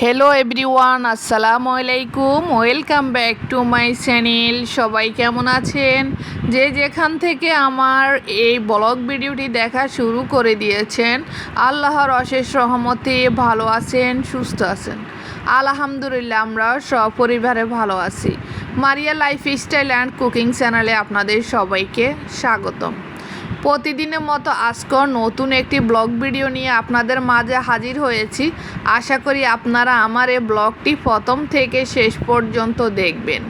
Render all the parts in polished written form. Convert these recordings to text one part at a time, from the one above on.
Hello everyone, আসসালামু আলাইকুম। Welcome back to my channel. সবাই কেমন আছেন? যে যেখান থেকে আমার এই ব্লগ ভিডিওটি দেখা শুরু করে দিয়েছেন, আল্লাহর অশেষ রহমতে ভালো আছেন, সুস্থ আছেন। আলহামদুলিল্লাহ, আমরা সপরিবারে ভালো আছি। মারিয়া লাইফস্টাইল অ্যান্ড কুকিং চ্যানেলে আপনাদের সবাইকে স্বাগতম। প্রতিদিনের মতো আজকেও নতুন একটি ব্লগ ভিডিও নিয়ে আপনাদের মাঝে হাজির হয়েছি। আশা করি আপনারা আমার এই ব্লগটি প্রথম থেকে শেষ পর্যন্ত দেখবেন।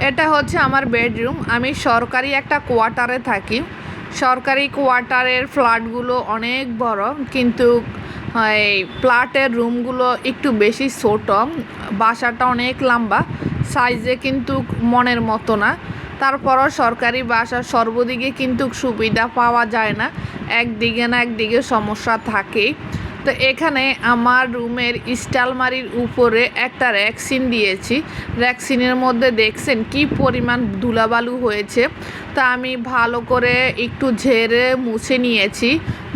এটা হচ্ছে আমার বেডরুম। আমি সরকারি একটা কোয়ার্টারে থাকি। সরকারি কোয়ার্টারের ফ্ল্যাটগুলো অনেক বড়, কিন্তু এই ফ্ল্যাটের রুমগুলো একটু বেশি ছোট। বাসাটা অনেক লম্বা, সাইজে কিন্তু মনের মতো না। তারপরও সরকারি বাসা সর্বদিকে কিন্তু সুবিধা পাওয়া যায় না, একদিকে না একদিকে সমস্যা থাকেই। তো এখানে আমার রুমের স্টালমারির উপরে একটা র্যাকসিন দিয়েছি। র্যাকসিনের মধ্যে দেখছেন কি পরিমাণ ধুলাবালু হয়েছে। তা আমি ভালো করে একটু ঝেড়ে মুছে নিয়েছি।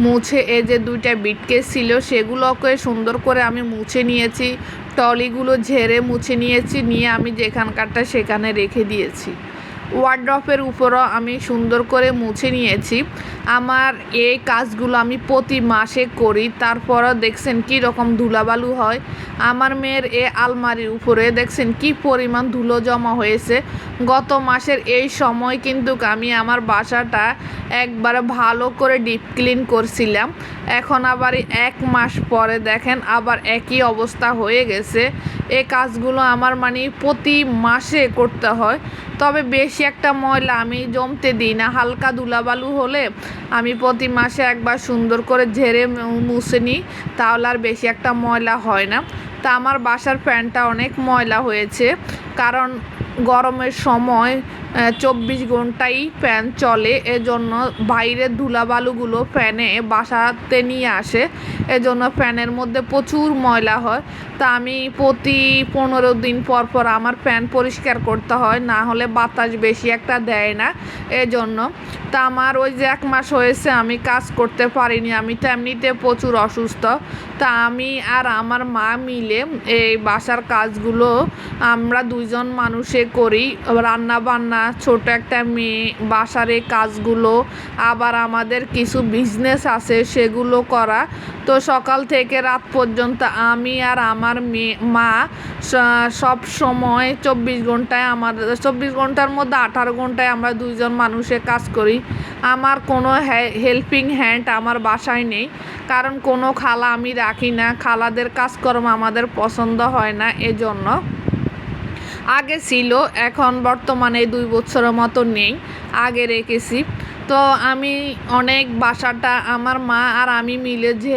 মুছে এই যে দুইটা বিটকেস ছিল সেগুলোকে সুন্দর করে আমি মুছে নিয়েছি। টলিগুলো ঝেড়ে মুছে নিয়েছি, নিয়ে আমি যেখানকারটা সেখানে রেখে দিয়েছি। ওয়ার্ড্রপের উপরও আমি সুন্দর করে মুছে নিয়েছি। আমার এই কাজগুলো আমি প্রতি মাসে করি, তারপরও দেখছেন কি রকম ধুলাবালু হয়। আমার মেয়ের এই আলমারির উপরে দেখছেন কি পরিমাণ ধুলো জমা হয়েছে। গত মাসের এই সময় কিন্তু আমি আমার বাসাটা একবারে ভালো করে ডিপ ক্লিন করছিলাম। এখন আবার 1 মাস পরে দেখেন আবার একই অবস্থা হয়ে গেছে। এই কাজগুলো আমার প্রতি মাসে করতে হয়। তবে বেশি একটা ময়লা আমি জমতে দিই না। হালকা ধুলাবালু হলে আমি প্রতি মাসে একবার সুন্দর করে ঝেড়ে মুছে নিই, তাহলে আর বেশি একটা ময়লা হয় না। তা আমার বাসার ফ্যানটা অনেক ময়লা হয়েছে, কারণ গরমের সময় 24 ঘন্টাই ফ্যান চলে। এজন্য বাইরের ধুলাবালুগুলো ফ্যানে বাসাতে নিয়ে আসে, এজন্য ফ্যানের মধ্যে প্রচুর ময়লা হয়। তা আমি প্রতি 15 দিন পর পর আমার ফ্যান পরিষ্কার করতে হয়, না হলে বাতাস বেশি একটা দেয় না এজন্য। তা আমার ওই যে 1 মাস হয়েছে আমি কাজ করতে পারিনি। আমি তো এমনিতে প্রচুর অসুস্থ। তা আমি আর আমার মা মিলে এই বাসার কাজগুলো আমরা দুইজন মানুষে করি। রান্না বান্না, ছোট একটা মেয়ে, বাসার এই কাজগুলো, আবার আমাদের কিছু বিজনেস আছে সেগুলো করা। তো সকাল থেকে রাত পর্যন্ত আমি আর আমার মা সব সময় 24 ঘন্টায়, আমাদের 24 ঘন্টার মধ্যে 18 ঘন্টায় আমরা দুইজন মানুষে কাজ করি। আমার কোনো হেল্পিং হ্যান্ড আমার বাসায় নেই, কারণ কোনো খালা আমি রাখি না। খালাদের কাজকর্ম আমাদের পছন্দ হয় না, এজন্য। আগে ছিল, এখন বর্তমানে 2 বছরের মতো নেই, আগে রেখেছি। তো আমি অনেক বাসাটা আমার মা আর আমি মিলে যে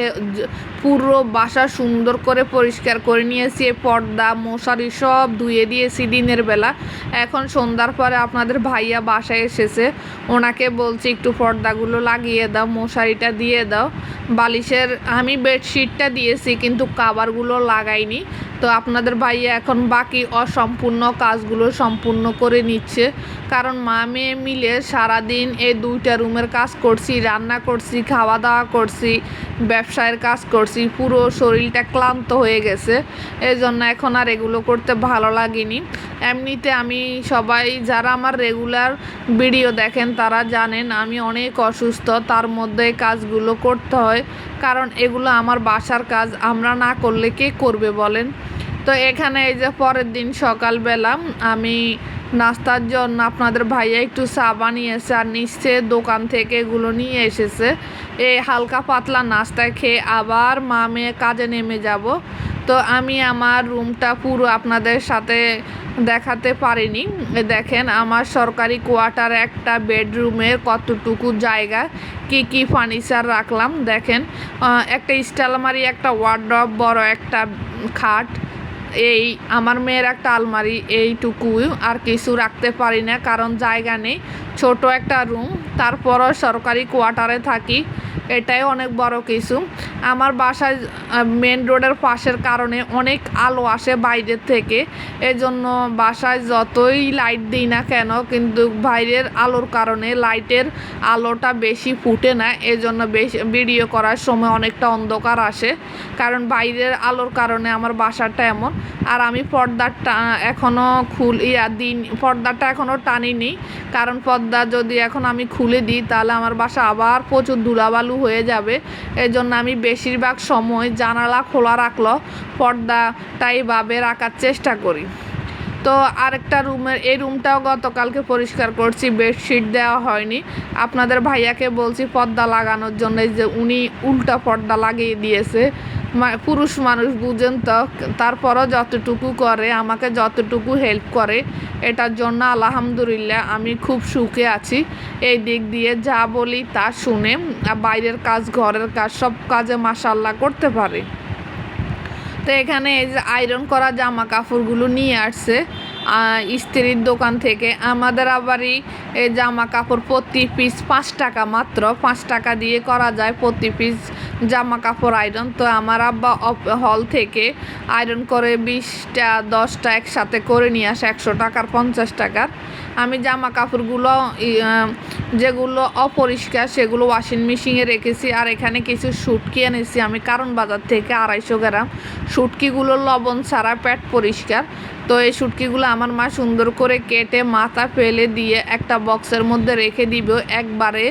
পুরো বাসা সুন্দর করে পরিষ্কার করে নিয়েছি। পর্দা মশারি সব ধুয়ে দিয়েছি দিনের বেলা। এখন সন্ধ্যার পরে আপনাদের ভাইয়া বাসায় এসেছে, ওনাকে বলছি একটু পর্দাগুলো লাগিয়ে দাও, মশারিটা দিয়ে দাও। বালিশের আমি বেডশিটটা দিয়েছি, কিন্তু কাভারগুলো লাগাইনি। তো আপনাদের ভাইয়া এখন বাকি অসম্পূর্ণ কাজগুলো সম্পূর্ণ করে নিচ্ছে, কারণ মা মেয়ে মিলে সারাদিন এই 2টা রুমের কাজ করছি, রান্না করছি, খাওয়া দাওয়া করছি, ব্যবসায়ের কাজ করছি। পুরো শরীরটা ক্লান্ত হয়ে গেছে, এই জন্য এখন আর এগুলো করতে ভালো লাগেনি। এমনিতে আমি সবাই যারা আমার রেগুলার ভিডিও দেখেন তারা জানেন আমি অনেক অসুস্থ, তার মধ্যে কাজগুলো করতে হয়, কারণ এগুলো আমার বাসার কাজ। আমরা না করলে কে করবে বলেন? তো এখানে এই যে পরের দিন সকালবেলা আমি নাস্তার জন্য আপনাদের ভাইয়া একটু চা বানিয়েছে, আর নিশ্চয় দোকান থেকে এগুলো নিয়ে এসেছে। এই হালকা পাতলা নাস্তা খেয়ে আবার মা মেয়ে কাজে নেমে যাব। তো আমি আমার রুমটা পুরো আপনাদের সাথে দেখাতে পারিনি। দেখেন আমার সরকারি কোয়ার্টারে একটা বেডরুমের কতটুকু জায়গা, কি ফার্নিচার রাখলাম দেখেন। একটা স্টাইলমারি, একটা ওয়ার্ড্রপ, বড় একটা খাট, এই আমার মেয়ের একটা আলমারি, এইটুকুই, আর কিছু রাখতে পারি না কারণ জায়গা নেই। ছোট একটা রুম, তারপরও সরকারি কোয়ার্টারে থাকি, এটাই অনেক বড় কিছু। আমার বাসায় মেন রোডের পাশের কারণে অনেক আলো আসে বাইরের থেকে, এজন্য বাসায় যতই লাইট দিই না কেন কিন্তু বাইরের আলোর কারণে লাইটের আলোটা বেশি ফুটে না, এজন্য বেশি ভিডিও করার সময় অনেকটা অন্ধকার আসে, কারণ বাইরের আলোর কারণে আমার বাসাটা এমন। আর আমি পর্দাটা এখনও পর্দাটা এখনও টানিনি, কারণ পর্দা যদি এখন আমি খুলে দিই তাহলে আমার বাসা আবার প্রচুর ধুলাবালু হয়ে যাবে, এজন্য আমি বেশিরভাগ সময় জানালা খোলা রাখলেও পর্দাটা এইভাবে রাখার চেষ্টা করি। তো আরেকটা এই রুমটাও গতকালকে পরিষ্কার করছি, বেডশিট দেওয়া হয়নি। আপনাদের ভাইয়াকে বলছি পর্দা লাগানোর জন্য, যে উনি উল্টা পর্দা লাগিয়ে দিয়েছে। পুরুষ মানুষ বুঝেন তো, তারপরও যতটুকু করে আমাকে যতটুকু হেল্প করে, এটার জন্য আলহামদুলিল্লাহ আমি খুব সুখে আছি। এই দিক দিয়ে যা বলি তা শুনে বাইরের কাজ ঘরের কাজ সব কাজে মাশাআল্লাহ করতে পারে। তো এখানে এই যে আয়রন করা জামা কাপড়গুলো নিয়ে আসছে ইস্ত্রির দোকান থেকে। আমাদের আবারই এই জামা কাপড় প্রতি পিস 5 টাকা, মাত্র 5 টাকা দিয়ে করা যায় প্রতি পিস জামা কাপড় আয়রন। তো আমার আব্বা হল থেকে আয়রন করে 20টা 10টা একসাথে করে নিয়ে আসে 100 টাকার 50 টাকার। আমি জামা কাপড়গুলো যেগুলো অপরিষ্কার সেগুলো ওয়াশিং মেশিনে রেখেছি। আর এখানে কিছু শুটকি এনেছি আমি কারণ বাজার থেকে 250 গ্রাম। শুটকিগুলো লবণ ছাড়া পেট পরিষ্কার। তো এই শুটকিগুলো আমার মা সুন্দর করে কেটে মাথা ফেলে দিয়ে একটা বক্সের মধ্যে রেখে দিব একবারে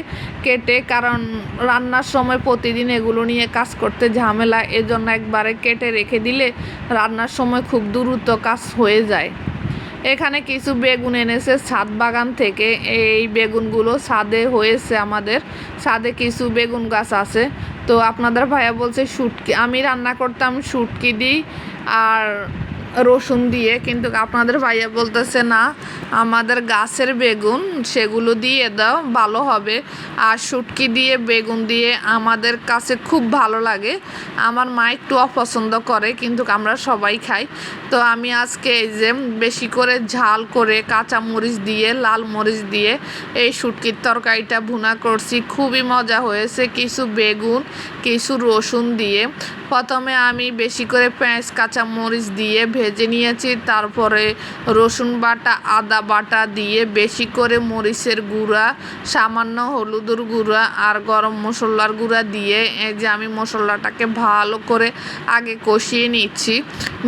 কেটে, কারণ রান্নার সময় প্রতিদিন এগুলো নিয়ে কাজ করতে ঝামেলা, এজন্য একবারে কেটে রেখে দিলে রান্নার সময় খুব দ্রুত কাজ হয়ে যায়। এখানে কিছু বেগুন এনেছে ছাদ বাগান থেকে। এই বেগুনগুলো ছাদে হয়েছে, আমাদের ছাদে কিছু বেগুন গাছ আছে। তো আপনাদের ভাইয়া বলছে শুটকি, আমি রান্না করতাম শুটকি দিই আর রসুন দিয়ে, কিন্তু আপনাদের ভাইয়া বলতেছে না, আমাদের গাছের বেগুন সেগুলো দিয়ে দাও ভালো হবে। আর শুটকি দিয়ে বেগুন দিয়ে আমাদের কাছে খুব ভালো লাগে। আমার মা একটু অপছন্দ করে, কিন্তু আমরা সবাই খাই। তো আমি আজকে এই যে বেশি করে ঝাল করে কাঁচা মরিচ দিয়ে লাল মরিচ দিয়ে এই শুটকির তরকারিটা ভুনা করছি, খুবই মজা হয়েছে। কিছু বেগুন কিছু রসুন দিয়ে প্রথমে আমি বেশি করে পেঁয়াজ কাঁচা মরিচ দিয়ে ভেজে নিয়েছি, তারপরে রসুন বাটা আদা বাটা দিয়ে বেশি করে মরিচের গুঁড়া সামান্য হলুদের গুঁড়া আর গরম মশলার গুঁড়া দিয়ে এই যে আমি মশলাটাকে ভালো করে আগে কষিয়ে নিচ্ছি।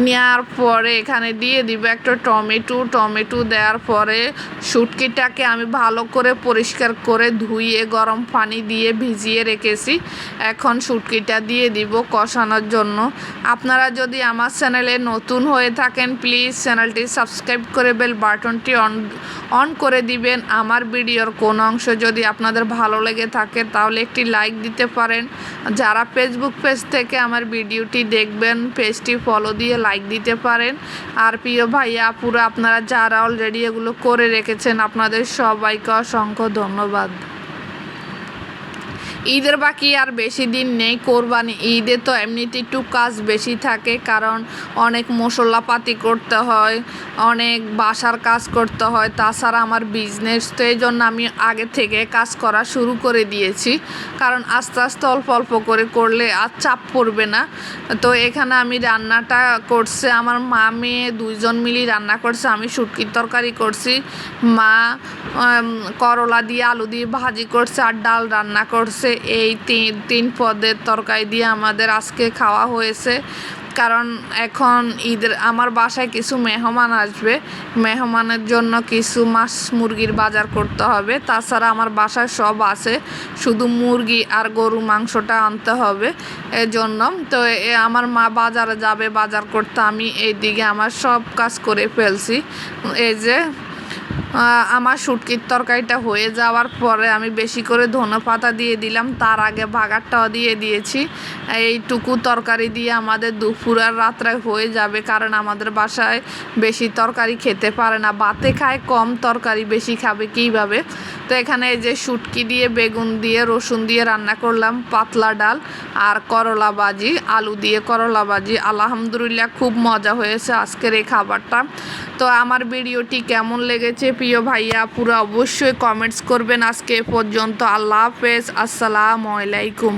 নেওয়ার পরে এখানে দিয়ে দিব একটা টমেটো দেওয়ার পরে শুটকিটাকে আমি ভালো করে পরিষ্কার করে ধুয়ে গরম পানি দিয়ে ভিজিয়ে রেখেছি। এখন শুটকিটা দিয়ে দিব কষানোর জন্য। আপনারা যদি আমার চ্যানেলে নতুন হয়ে থাকেন প্লিজ চ্যানেলটি সাবস্ক্রাইব করে বেল বাটনটি অন করে দিবেন। আমার ভিডিওর কোন অংশ যদি আপনাদের ভালো লেগে থাকে তাহলে একটি লাইক দিতে পারেন। যারা ফেসবুক পেজ থেকে আমার ভিডিওটি দেখবেন পেজটি ফলো দিয়ে লাইক দিতে পারেন। আর প্রিয় ভাইয়া আপুরা আপনারা যারা অলরেডি এগুলো করে রেখেছেন আপনাদের সবাইকে অসংখ্য ধন্যবাদ। ঈদের বাকি আর বেশি দিন নেই, কোরবানি ঈদে তো এমনিতে একটু কাজ বেশি থাকে, কারণ অনেক মশলাপাতি করতে হয়, অনেক বাসার কাজ করতে হয়, তাছাড়া আমার বিজনেস, তো এই জন্য আমি আগে থেকে কাজ করা শুরু করে দিয়েছি, কারণ আস্তে আস্তে অল্প অল্প করে করলে আর চাপ পড়বে না। তো এখানে আমি রান্নাটা করছে আমার মা মেয়ে দুইজন মিলি রান্না করছে। আমি শুটকির তরকারি করছি, মা করলা দিয়ে আলু দিয়ে ভাজি করছে আর ডাল রান্না করছে। এই তিন পদের তরকারি দিয়ে আমাদের আজকে খাওয়া হয়েছে, কারণ এখন ঈদের আমার বাসায় কিছু মেহমান আসবে, মেহমানের জন্য কিছু মাছ মুরগির বাজার করতে হবে। তাছাড়া আমার বাসায় সব আছে, শুধু মুরগি আর গরু মাংসটা আনতে হবে এজন্য। তো আমার মা বাজারে যাবে বাজার করতে, আমি এইদিকে আমার সব কাজ করে ফেলছি। এই যে আমার শুটকির তরকারিটা হয়ে যাওয়ার পরে আমি বেশি করে ধনেপাতা দিয়ে দিলাম, তার আগে বাগারটাও দিয়ে দিয়েছি। এইটুকু তরকারি দিয়ে আমাদের দুপুর আর রাত্রে হয়ে যাবে, কারণ আমাদের বাসায় বেশি তরকারি খেতে পারে না, ভাতে খায় কম, তরকারি বেশি খাবে কীভাবে। তো এখানে এই যে শুটকি দিয়ে বেগুন দিয়ে রসুন দিয়ে রান্না করলাম, পাতলা ডাল আর করলা ভাজি, আলু দিয়ে করলা ভাজি। আলহামদুলিল্লাহ খুব মজা হয়েছে আজকের এই খাবারটা। তো আমার ভিডিওটি কেমন লেগেছে প্রিয় ভাইয়া আপুরা অবশ্যই কমেন্টস করবেন। আজকে পর্যন্ত আল্লাহ হাফেজ, আসসালামু আলাইকুম।